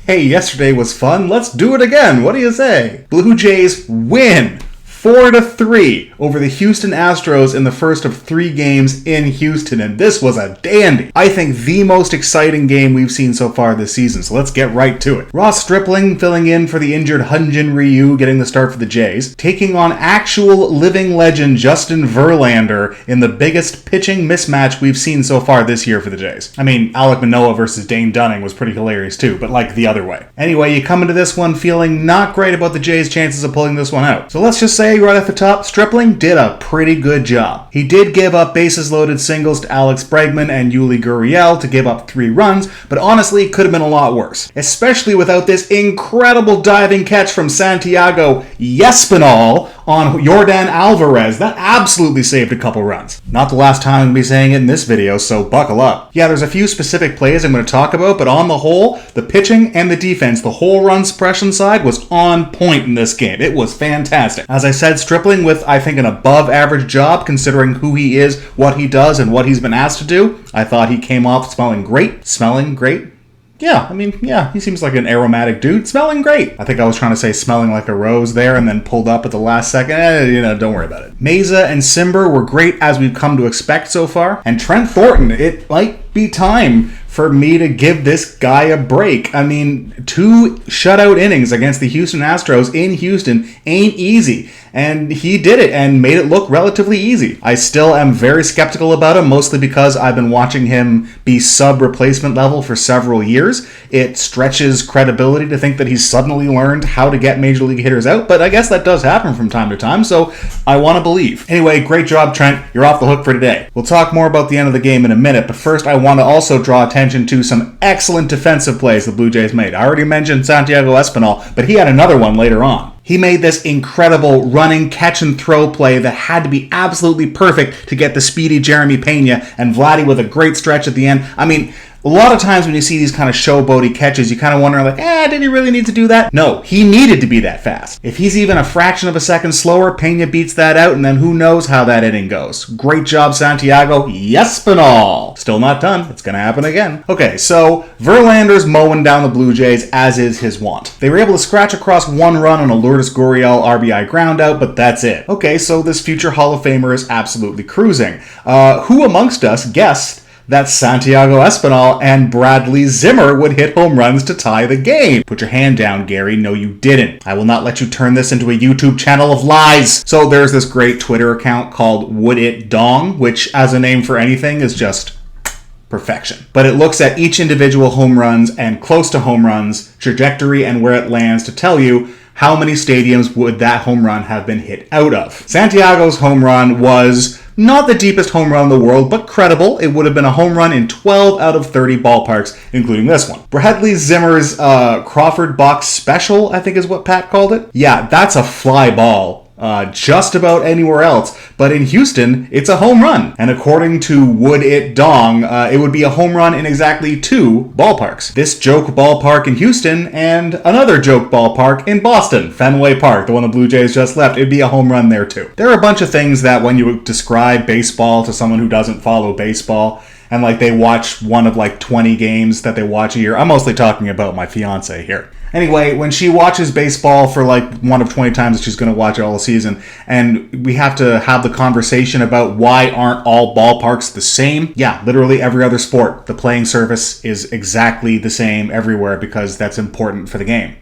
Hey, yesterday was fun. Let's do it again. What do you say? Blue Jays win 4-3 over the Houston Astros in the first of 3 games in Houston, and this was a dandy. I think the most exciting game we've seen so far this season, so let's get right to it. Ross Stripling filling in for the injured Hyun-Jin Ryu, getting the start for the Jays, taking on actual living legend Justin Verlander in the biggest pitching mismatch we've seen so far this year for the Jays. I mean, Alek Manoah versus Dane Dunning was pretty hilarious too, but like the other way. Anyway, you come into this one feeling not great about the Jays' chances of pulling this one out. So let's just say right off the top, Stripling did a pretty good job. He did give up bases-loaded singles to Alex Bregman and Yuli Gurriel to give up 3 runs, but honestly, it could have been a lot worse. Especially without this incredible diving catch from Santiago Espinal on Yordan Alvarez. That absolutely saved a couple runs. Not the last time I'm going to be saying it in this video, so buckle up. Yeah, there's a few specific plays I'm going to talk about, but on the whole, the pitching and the defense, the whole run suppression side was on point in this game. It was fantastic. As I said, Stripling with, I think, an above average job considering who he is, what he does, and what he's been asked to do. I thought he came off smelling great. Yeah, I mean, yeah, he seems like an aromatic dude. Smelling great. I think I was trying to say smelling like a rose there and then pulled up at the last second. Don't worry about it. Meza and Simber were great as we've come to expect so far. And Trent Thornton, it might be time for me to give this guy a break. I mean, 2 shutout innings against the Houston Astros in Houston ain't easy. And he did it and made it look relatively easy. I still am very skeptical about him, mostly because I've been watching him be sub-replacement level for several years. It stretches credibility to think that he's suddenly learned how to get major league hitters out, but I guess that does happen from time to time, so I want to believe. Anyway, great job, Trent. You're off the hook for today. We'll talk more about the end of the game in a minute, but first I want to also draw attention to some excellent defensive plays the Blue Jays made. I already mentioned Santiago Espinal, but he had another one later on. He made this incredible running catch and throw play that had to be absolutely perfect to get the speedy Jeremy Pena and Vladdy with a great stretch at the end. I mean, a lot of times when you see these kind of showboaty catches, you kind of wonder like, did he really need to do that? No, he needed to be that fast. If he's even a fraction of a second slower, Pena beats that out, and then who knows how that inning goes. Great job, Santiago Espinal. Still not done. It's going to happen again. Okay, so Verlander's mowing down the Blue Jays, as is his wont. They were able to scratch across 1 run on a Lourdes Gurriel RBI groundout, but that's it. Okay, so this future Hall of Famer is absolutely cruising. Who amongst us guessed that Santiago Espinal and Bradley Zimmer would hit home runs to tie the game? Put your hand down, Gary. No, you didn't. I will not let you turn this into a YouTube channel of lies. So there's this great Twitter account called Would It Dong, which as a name for anything is just perfection. But it looks at each individual home runs and close to home runs trajectory and where it lands to tell you how many stadiums would that home run have been hit out of. Santiago's home run was not the deepest home run in the world, but credible. It would have been a home run in 12 out of 30 ballparks, including this one. Bradley Zimmer's Crawford box special, I think is what Pat called it. Yeah, that's a fly ball. Just about anywhere else, but in Houston, it's a home run. And according to Would It Dong, it would be a home run in exactly 2 ballparks. This joke ballpark in Houston and another joke ballpark in Boston, Fenway Park, the one the Blue Jays just left. It'd be a home run there too. There are a bunch of things that when you describe baseball to someone who doesn't follow baseball, and like they watch one of like 20 games that they watch a year. I'm mostly talking about my fiance here. Anyway, when she watches baseball for like one of 20 times that she's going to watch it all season, and we have to have the conversation about why aren't all ballparks the same? Yeah, literally every other sport, the playing surface is exactly the same everywhere because that's important for the game.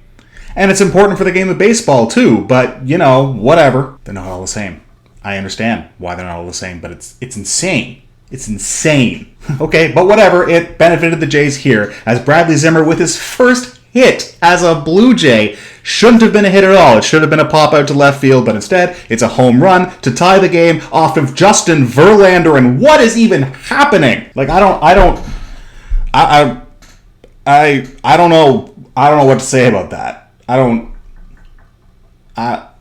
And it's important for the game of baseball too, but whatever. They're not all the same. I understand why they're not all the same, but it's insane. It's insane. Okay, but whatever, it benefited the Jays here, as Bradley Zimmer with his first hit as a Blue Jay shouldn't have been a hit at all. It should have been a pop out to left field, but instead it's a home run to tie the game off of Justin Verlander. And what is even happening? Like I don't know what to say about that. I'm at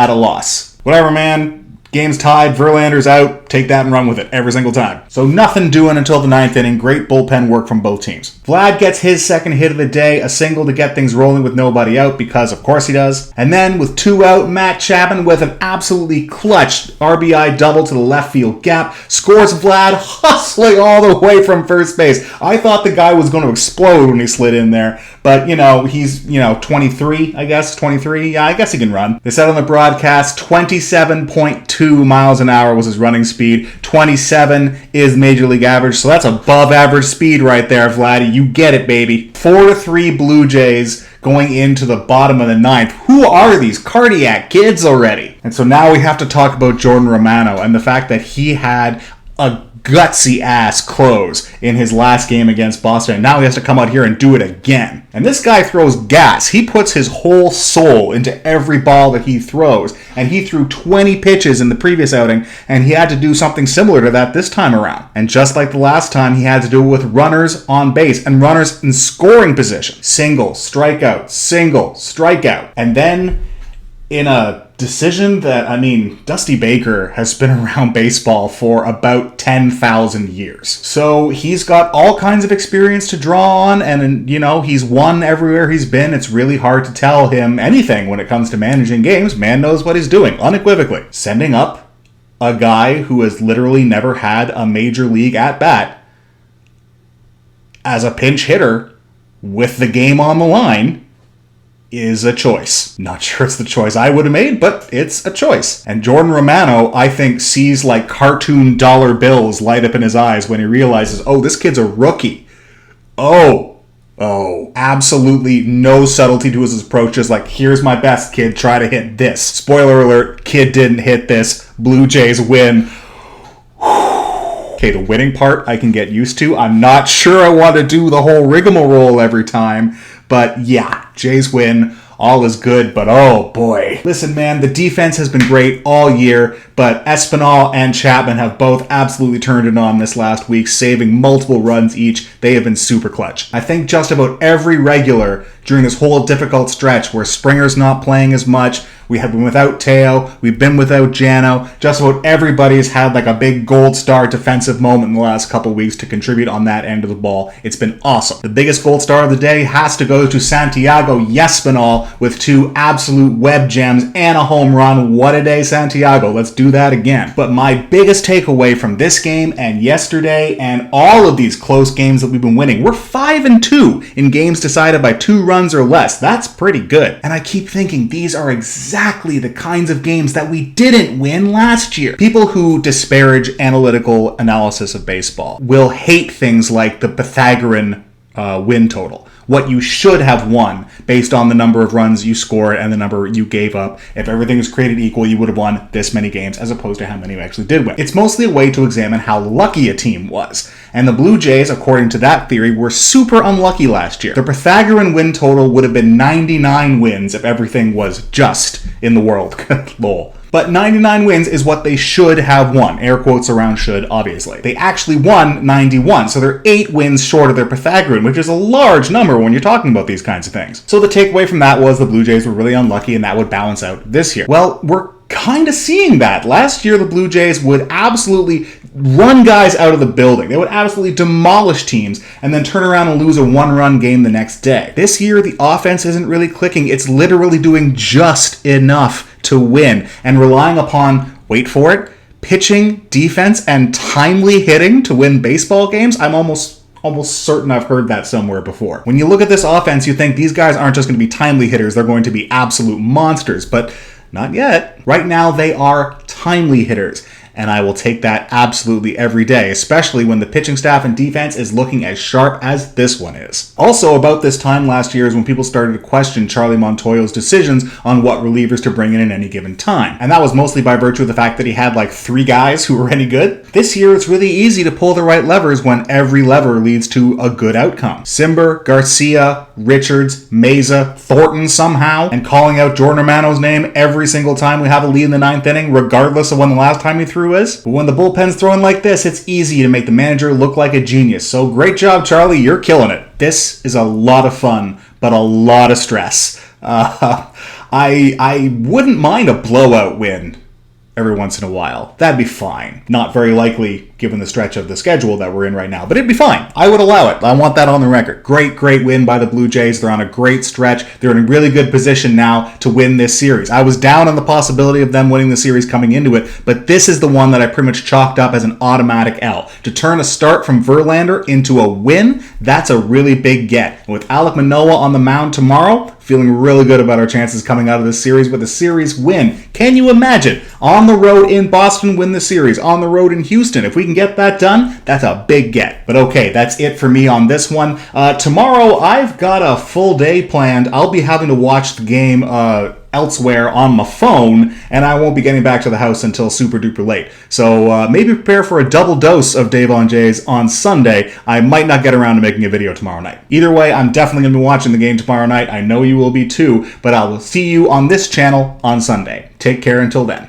a loss. Whatever, man. Game's tied, Verlander's out, take that and run with it every single time. So nothing doing until the 9th inning, great bullpen work from both teams. Vlad gets his second hit of the day, a single to get things rolling with nobody out, because of course he does. And then with 2 out, Matt Chapman with an absolutely clutch RBI double to the left field gap, scores Vlad hustling all the way from first base. I thought the guy was going to explode when he slid in there, But, he's, 23, I guess, 23. Yeah, I guess he can run. They said on the broadcast 27.2 miles an hour was his running speed. 27 is major league average, so that's above average speed right there, Vladdy. You get it, baby. 4-3 Blue Jays going into the bottom of the ninth. Who are these cardiac kids already? And so now we have to talk about Jordan Romano and the fact that he had a gutsy ass close in his last game against Boston, and now he has to come out here and do it again. And this guy throws gas. He puts his whole soul into every ball that he throws, and he threw 20 pitches in the previous outing, and he had to do something similar to that this time around. And just like the last time, he had to do it with runners on base and runners in scoring position. Single, strikeout, single, strikeout. And then in a decision that, Dusty Baker has been around baseball for about 10,000 years. So he's got all kinds of experience to draw on, and, he's won everywhere he's been. It's really hard to tell him anything when it comes to managing games. Man knows what he's doing, unequivocally. Sending up a guy who has literally never had a major league at-bat as a pinch hitter with the game on the line is a choice. Not sure it's the choice I would have made, but it's a choice. And Jordan Romano, I think, sees like cartoon dollar bills light up in his eyes when he realizes, oh, this kid's a rookie. Oh, absolutely no subtlety to his approach. Just like, here's my best, kid, try to hit this. Spoiler alert, kid didn't hit this. Blue Jays win. Okay, the winning part I can get used to. I'm not sure I want to do the whole rigmarole every time, but yeah, Jays win. All is good, but oh boy. Listen, man, the defense has been great all year, but Espinal and Chapman have both absolutely turned it on this last week, saving multiple runs each. They have been super clutch. I think just about every regular during this whole difficult stretch where Springer's not playing as much, we have been without Teo, we've been without Jano, just about everybody's had like a big gold star defensive moment in the last couple weeks to contribute on that end of the ball. It's been awesome. The biggest gold star of the day has to go to Santiago Espinal with 2 absolute web gems and a home run. What a day, Santiago. Let's do that again. But my biggest takeaway from this game and yesterday and all of these close games that we've been winning, we're 5-2 in games decided by 2 runs or less. That's pretty good. And I keep thinking these are exactly the kinds of games that we didn't win last year. People who disparage analytical analysis of baseball will hate things like the Pythagorean win total. What you should have won based on the number of runs you scored and the number you gave up. If everything was created equal, you would have won this many games as opposed to how many you actually did win. It's mostly a way to examine how lucky a team was. And the Blue Jays, according to that theory, were super unlucky last year. The Pythagorean win total would have been 99 wins if everything was just in the world. Lol. But 99 wins is what they should have won. Air quotes around should, obviously. They actually won 91, so they're 8 wins short of their Pythagorean, which is a large number when you're talking about these kinds of things. So the takeaway from that was the Blue Jays were really unlucky, and that would balance out this year. Well, we're kind of seeing that. Last year, the Blue Jays would absolutely run guys out of the building. They would absolutely demolish teams and then turn around and lose a 1-run game the next day. This year, the offense isn't really clicking. It's literally doing just enough to win and relying upon, wait for it, pitching, defense, and timely hitting to win baseball games. I'm almost certain I've heard that somewhere before. When you look at this offense, you think these guys aren't just going to be timely hitters, they're going to be absolute monsters, but not yet. Right now, they are timely hitters. And I will take that absolutely every day, especially when the pitching staff and defense is looking as sharp as this one is. Also, about this time last year is when people started to question Charlie Montoyo's decisions on what relievers to bring in any given time. And that was mostly by virtue of the fact that he had like 3 guys who were any good. This year, it's really easy to pull the right levers when every lever leads to a good outcome. Simber, Garcia, Richards, Meza, Thornton somehow, and calling out Jordan Romano's name every single time we have a lead in the 9th inning, regardless of when the last time he threw is. But when the bullpen's throwing like this, it's easy to make the manager look like a genius. So great job, Charlie. You're killing it. This is a lot of fun, but a lot of stress. I wouldn't mind a blowout win every once in a while. That'd be fine. Not very likely given the stretch of the schedule that we're in right now, but it'd be fine. I would allow it. I want that on the record. Great win by the Blue Jays. They're on a great stretch. They're in a really good position now to win this series. I was down on the possibility of them winning the series coming into it, but this is the one that I pretty much chalked up as an automatic L. To turn a start from Verlander into a win, that's a really big get. And with Alek Manoah on the mound tomorrow, feeling really good about our chances coming out of this series with a series win. Can you imagine? On the road in Boston, win the series. On the road in Houston. If we can get that done, that's a big get. But okay, that's it for me on this one. Tomorrow, I've got a full day planned. I'll be having to watch the game elsewhere on my phone, and I won't be getting back to the house until super duper late. So maybe prepare for a double dose of Dave on Jays on Sunday. I might not get around to making a video tomorrow night. Either way, I'm definitely going to be watching the game tomorrow night. I know you will be too, but I will see you on this channel on Sunday. Take care until then.